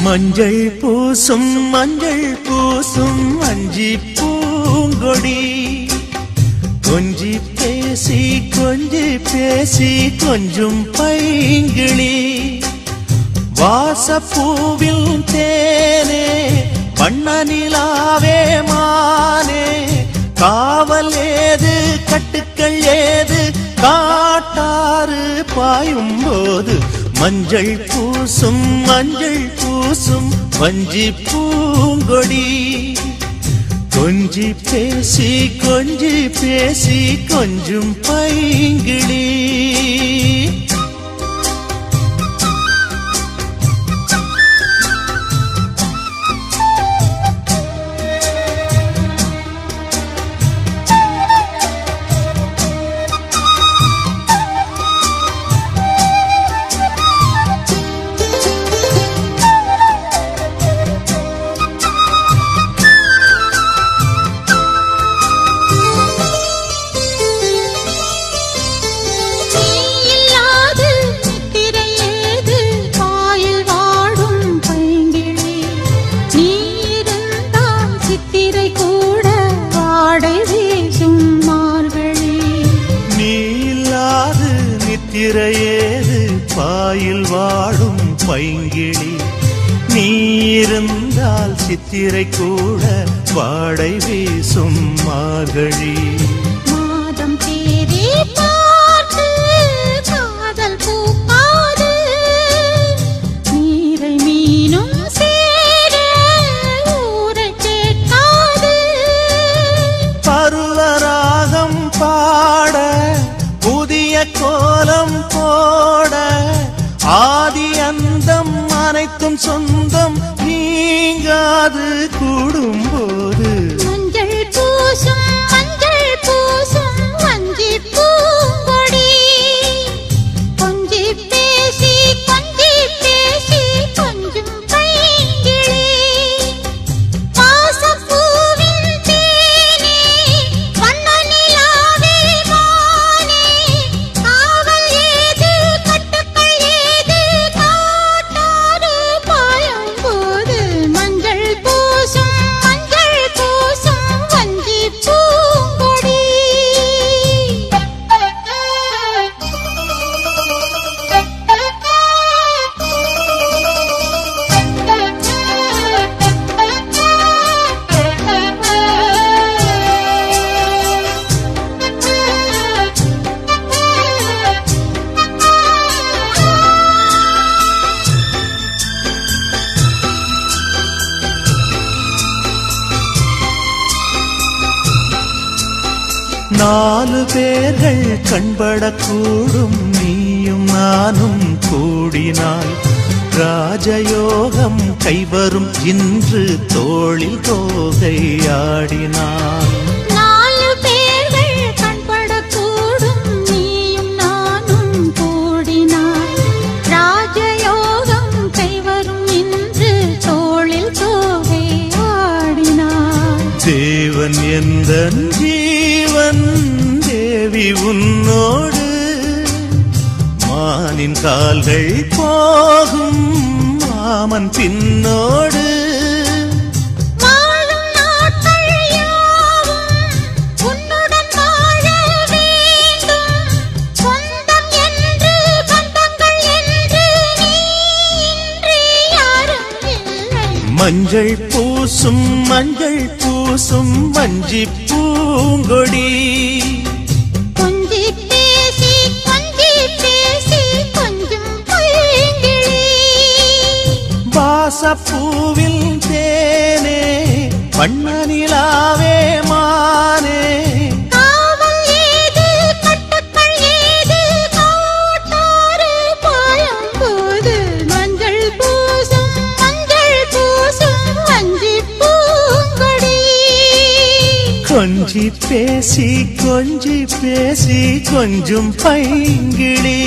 மஞ்சள் பூசும் அஞ்சி பூங்கொடி கொஞ்சி பேசி கொஞ்சும் பைங்கிளி வாசப்பூவில் தேனே வண்ண நிலாவே மானே காவல் ஏது கட்டுக்கள் ஏது காட்டாறு பாயும் போது மஞ்சள் பூசும் வஞ்சி பூங்கொடி கொஞ்சி பேசி கொஞ்சும் பைங்கிளி திரையேது பாயில் வாடும் பைங்கிளி நீ இருந்தால் சித்திரை கூட வாடை வீசும் மார்கழி மாதம் தேடி பார்த்து காதல் பூக்காது நீரை மீனும் சேர ஊரை கேட்காது பருவராகம் பாட புதிய கோலம் போட ஆதி அந்தம் அனைத்தும் சொந்தம் நீங்காது கூடும்போது மஞ்சள் பூசும் வஞ்சி பூங்கொடி கொஞ்சி பேசி கொஞ்சும் பைங்கிளி வாசப்பூவின் தேனே வண்ண நிலாவே மானே காவல் ஏது கட்டுக்கள் ஏது காட்டாறு பாயும் போது மஞ்சள் பூசும் வஞ்சி பூங்கொடி நாலு பேர்கள் கண்படக்கூடும் நீயும் நானும் கூடினாய் ராஜயோகம் கைவரும் இன்று தோளில் தோகை ஆடினாய் நாலு பேர்கள் கண்படக்கூடும் நீயும் நானும் கூடினாய் ராஜயோகம் கைவரும் இன்று தோளில் தோகை ஆடினாய் தேவன் எந்தன் ஜீவன் தேவி உன்னோடு மானின் கால்கள் போகும் மாமன் பின்னோடு வாழும் நாட்கள் யாவும் உன்னுடன் வாழ வேண்டும் சொந்தம் என்று பந்தங்கள் என்று நீ இன்றி யாரும் இல்லை மஞ்சள் பூசும் வஞ்சி பூங்கொடி கொஞ்சி பேசி கொஞ்சும் பைங்கிளி வாசப்பூவில் தேனே வண்ண நிலாவே மானே காவல் ஏது கட்டுக்கள் ஏது காட்டாறு பாயும் போது மஞ்சள் பூசும் வஞ்சி பூங்கொடி கொஞ்சி பேசி கொஞ்சும் பைங்கிளி